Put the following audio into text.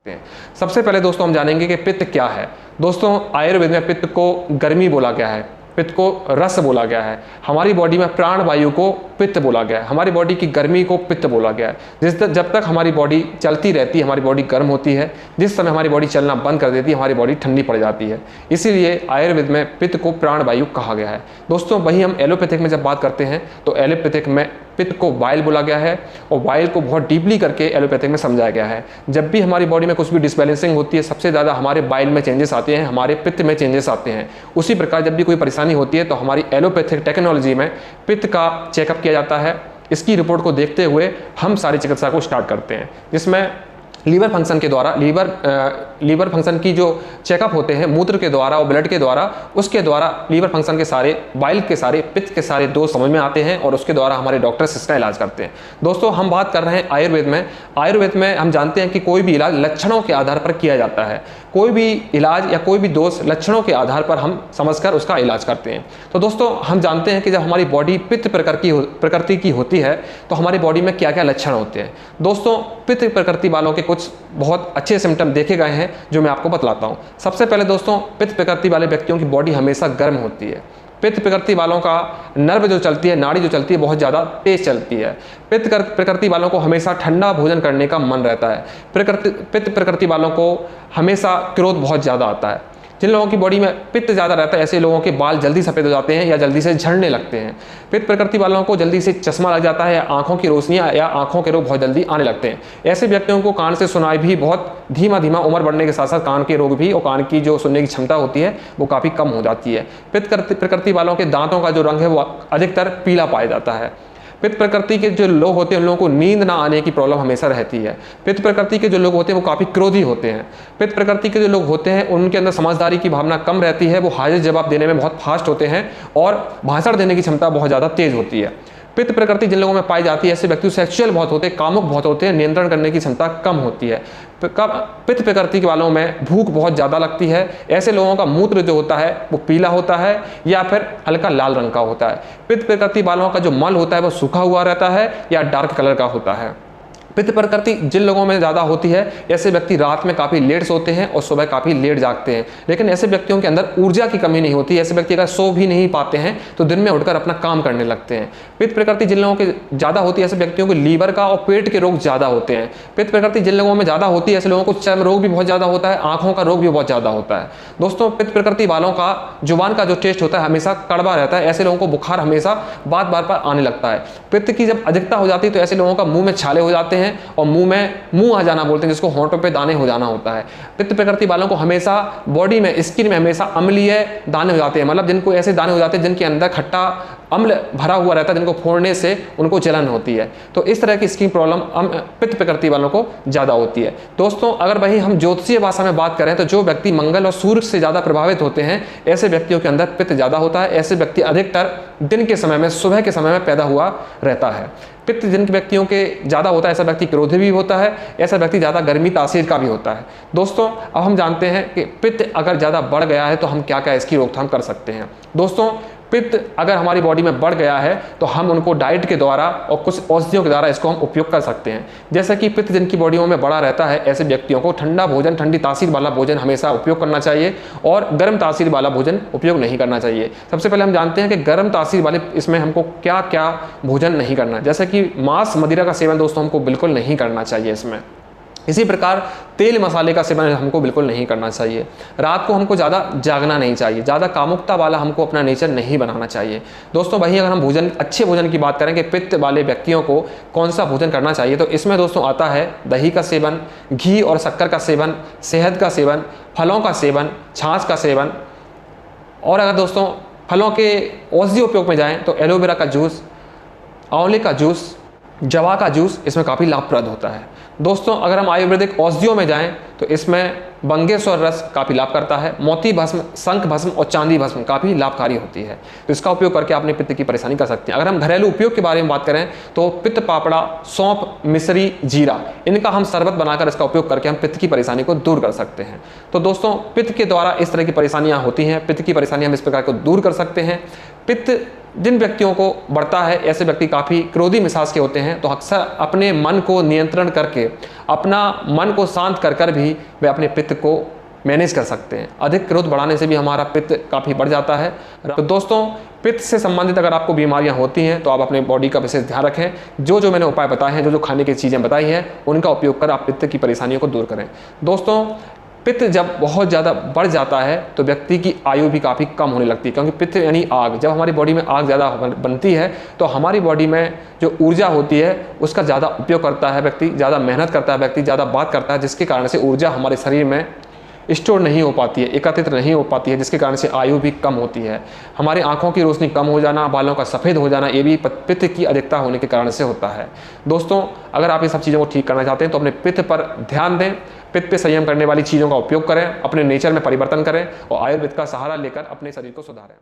हैं। सबसे पहले दोस्तों हम जानेंगे कि पित्त क्या है। दोस्तों आयुर्वेद में पित्त को गर्मी बोला गया है, पित्त को रस बोला गया है, हमारी बॉडी में प्राण वायु को पित्त बोला गया है, हमारी बॉडी की गर्मी को पित्त बोला गया है। जब तक हमारी बॉडी चलती रहती है हमारी बॉडी गर्म होती है, जिस समय हमारी बॉडी चलना बंद कर देती है हमारी बॉडी ठंडी पड़ जाती है। इसीलिए आयुर्वेद में पित्त को प्राण वायु कहा गया है। दोस्तों वहीं हम एलोपैथिक में जब बात करते हैं तो एलोपैथिक में पित्त को वाइल बोला गया है और वाइल को बहुत डीपली करके एलोपैथिक में समझाया गया है। जब भी हमारी बॉडी में कुछ भी डिसबैलेंसिंग होती है सबसे ज़्यादा हमारे वाइल में चेंजेस आते हैं, हमारे पित्त में चेंजेस आते हैं। उसी प्रकार जब भी कोई परेशानी होती है तो हमारी एलोपैथिक टेक्नोलॉजी में पित्त का चेकअप किया जाता है। इसकी रिपोर्ट को देखते हुए हम सारी चिकित्सा को स्टार्ट करते हैं, जिसमें लीवर फंक्शन के द्वारा लीवर फंक्शन की जो चेकअप होते हैं मूत्र के द्वारा और ब्लड के द्वारा, उसके द्वारा लीवर फंक्शन के सारे वाइल के सारे पित्त के सारे दोष समझ में आते हैं और उसके द्वारा हमारे डॉक्टर्स इसका इलाज करते हैं। दोस्तों हम बात कर रहे हैं आयुर्वेद में हम जानते हैं कि कोई भी इलाज लक्षणों के आधार पर किया जाता है। कोई भी इलाज या कोई भी दोष लक्षणों के आधार पर हम समझकर उसका इलाज करते हैं। तो दोस्तों हम जानते हैं कि जब हमारी बॉडी पित्त प्रकृति की होती है तो हमारी बॉडी में क्या क्या लक्षण होते हैं। दोस्तों पित्त प्रकृति वालों के कुछ बहुत अच्छे सिम्टम देखे गए हैं जो मैं आपको बतलाता हूँ। सबसे पहले दोस्तों पित्त प्रकृति वाले व्यक्तियों की बॉडी हमेशा गर्म होती है। पित्त प्रकृति वालों का नर्व जो चलती है, नाड़ी जो चलती है बहुत ज़्यादा तेज चलती है। पित्त प्रकृति वालों को हमेशा ठंडा भोजन करने का मन रहता है। पित्त प्रकृति वालों को हमेशा क्रोध बहुत ज़्यादा आता है। जिन लोगों की बॉडी में पित्त ज़्यादा रहता है ऐसे लोगों के बाल जल्दी सफ़ेद हो जाते हैं या जल्दी से झड़ने लगते हैं। पित्त प्रकृति वालों को जल्दी से चश्मा लग जाता है या आंखों की रोशनियाँ या आंखों के रोग बहुत जल्दी आने लगते हैं। ऐसे व्यक्तियों को कान से सुनाई भी बहुत धीमा उम्र बढ़ने के साथ साथ कान के रोग भी और कान की जो सुनने की क्षमता होती है वो काफ़ी कम हो जाती है। पित्त प्रकृति वालों के दांतों का जो रंग है वो अधिकतर पीला पाया जाता है। पित्त प्रकृति के जो लोग होते हैं उन लोगों को नींद ना आने की प्रॉब्लम हमेशा रहती है। पित्त प्रकृति के जो लोग होते हैं वो काफ़ी क्रोधी होते हैं। पित्त प्रकृति के जो लोग होते हैं उनके अंदर समझदारी की भावना कम रहती है, वो हाजिर जवाब देने में बहुत फास्ट होते हैं और भाषण देने की क्षमता बहुत ज़्यादा तेज होती है। पित्त प्रकृति जिन लोगों में पाई जाती है ऐसे व्यक्ति सेक्सुअल बहुत होते हैं, कामुक बहुत होते हैं, नियंत्रण करने की क्षमता कम होती है। पित्त प्रकृति के वालों में भूख बहुत ज़्यादा लगती है। ऐसे लोगों का मूत्र जो होता है वो पीला होता है या फिर हल्का लाल रंग का होता है। पित्त प्रकृति वालों का जो मल होता है वो सूखा हुआ रहता है या डार्क कलर का होता है। पित्त प्रकृति जिन लोगों में ज़्यादा होती है ऐसे व्यक्ति रात में काफ़ी लेट सोते हैं और सुबह काफ़ी लेट जागते हैं। लेकिन ऐसे व्यक्तियों के अंदर ऊर्जा की कमी नहीं होती। ऐसे व्यक्ति अगर सो भी नहीं पाते हैं तो दिन में उठकर अपना काम करने लगते हैं। पित्त प्रकृति जिन लोगों के ज़्यादा होती है ऐसे व्यक्तियों को लीवर का और पेट के रोग ज़्यादा होते हैं। पित्त प्रकृति जिन लोगों में ज़्यादा होती है ऐसे लोगों को चर्म रोग भी बहुत ज़्यादा होता है, आँखों का रोग भी बहुत ज़्यादा होता है। दोस्तों पित्त प्रकृति वालों का जुबान का जो टेस्ट होता है हमेशा कड़वा रहता है। ऐसे लोगों को बुखार हमेशा बार बार आने लगता है। पित्त की जब अधिकता हो जाती है तो ऐसे लोगों का मुंह में छाले हो जाते हैं और मुंह आ जाना बोलते हैं, जिसको होंठों पे दाने हो जाना होता है। पित्त प्रकृति वालों को हमेशा बॉडी में स्किन में हमेशा अम्लीय दाने हो जाते हैं, मतलब जिनको ऐसे दाने हो जाते हैं जिनके अंदर खट्टा अम्ल भरा हुआ रहता है, जिनको फोड़ने से उनको जलन होती है। तो इस तरह की स्किन प्रॉब्लम पित्त प्रकृति वालों को ज़्यादा होती है। दोस्तों अगर वही हम ज्योतिषीय भाषा में बात करें तो जो व्यक्ति मंगल और सूर्य से ज़्यादा प्रभावित होते हैं ऐसे व्यक्तियों के अंदर पित्त ज़्यादा होता है। ऐसे व्यक्ति अधिकतर दिन के समय में सुबह के समय में पैदा हुआ रहता है। पित्त जिन व्यक्तियों के ज़्यादा होता है ऐसा व्यक्ति क्रोधी भी होता है, ऐसा व्यक्ति ज़्यादा गर्मी तासीर का भी होता है। दोस्तों अब हम जानते हैं कि पित्त अगर ज़्यादा बढ़ गया है तो हम क्या क्या इसकी रोकथाम कर सकते हैं। दोस्तों पित्त अगर हमारी बॉडी में बढ़ गया है तो हम उनको डाइट के द्वारा और कुछ औषधियों के द्वारा इसको हम उपयोग कर सकते हैं। जैसे कि पित्त जिनकी बॉडियों में बढ़ा रहता है ऐसे व्यक्तियों को ठंडा भोजन, ठंडी तासीर वाला भोजन हमेशा उपयोग करना चाहिए और गर्म तासीर वाला भोजन उपयोग नहीं करना चाहिए। सबसे पहले हम जानते हैं कि गर्म तासीर वाले इसमें हमको क्या क्या भोजन नहीं करना, जैसे कि मांस मदिरा का सेवन दोस्तों हमको बिल्कुल नहीं करना चाहिए इसमें। इसी प्रकार तेल मसाले का सेवन हमको बिल्कुल नहीं करना चाहिए। रात को हमको ज़्यादा जागना नहीं चाहिए, ज़्यादा कामुकता वाला हमको अपना नेचर नहीं बनाना चाहिए। दोस्तों वहीं अगर हम अच्छे भोजन की बात करें कि पित्त वाले व्यक्तियों को कौन सा भोजन करना चाहिए तो इसमें दोस्तों आता है दही का सेवन, घी और शक्कर का सेवन, शहद का सेवन, फलों का सेवन, छाछ का सेवन। और अगर दोस्तों फलों के औषधि उपयोग में जाएँ तो एलोवेरा का जूस, आंवले का जूस, जवा का जूस इसमें काफ़ी लाभप्रद होता है। दोस्तों अगर हम आयुर्वेदिक औषधियों में जाएं तो इसमें बंगेश्वर रस काफ़ी लाभ करता है, मोती भस्म, शंख भस्म और चांदी भस्म काफ़ी लाभकारी होती है। तो इसका उपयोग करके आपने पित्त की परेशानी कर सकते हैं। अगर हम घरेलू उपयोग के बारे में बात करें तो पित्त पापड़ा, सौंफ, मिश्री, जीरा इनका हम शरबत बनाकर इसका उपयोग करके हम पित्त की परेशानी को दूर कर सकते हैं। तो दोस्तों पित्त के द्वारा इस तरह की परेशानियाँ होती हैं, पित्त की परेशानियाँ हम इस प्रकार को दूर कर सकते हैं। पित्त जिन व्यक्तियों को बढ़ता है, ऐसे व्यक्ति काफ़ी क्रोधी मिजाज के होते हैं, तो अक्सर अपने मन को नियंत्रण करके, अपना मन को शांत कर कर भी वे अपने पित्त को मैनेज कर सकते हैं। अधिक क्रोध बढ़ाने से भी हमारा पित्त काफ़ी बढ़ जाता है। तो दोस्तों, पित्त से संबंधित अगर आपको बीमारियां होती हैं तो आप अपने बॉडी का विशेष ध्यान रखें। जो मैंने उपाय बताए हैं, जो खाने की चीज़ें बताई हैं, उनका उपयोग कर आप पित्त की परेशानियों को दूर करें। दोस्तों, पित्त जब बहुत ज़्यादा बढ़ जाता है तो व्यक्ति की आयु भी काफ़ी कम होने लगती है, क्योंकि पित्त यानी आग, जब हमारी बॉडी में आग ज़्यादा बनती है तो हमारी बॉडी में जो ऊर्जा होती है उसका ज़्यादा उपयोग करता है व्यक्ति, ज़्यादा मेहनत करता है व्यक्ति, ज़्यादा बात करता है, जिसके कारण से ऊर्जा हमारे शरीर में स्टोर नहीं हो पाती है, एकत्रित नहीं हो पाती है, जिसके कारण से आयु भी कम होती है। हमारे आंखों की रोशनी कम हो जाना, बालों का सफ़ेद हो जाना, ये भी पित्त की अधिकता होने के कारण से होता है। दोस्तों, अगर आप ये सब चीज़ों को ठीक करना चाहते हैं तो अपने पित्त पर ध्यान दें, पित्त पे संयम करने वाली चीज़ों का उपयोग करें, अपने नेचर में परिवर्तन करें और आयुर्वेद का सहारा लेकर अपने शरीर को सुधारें।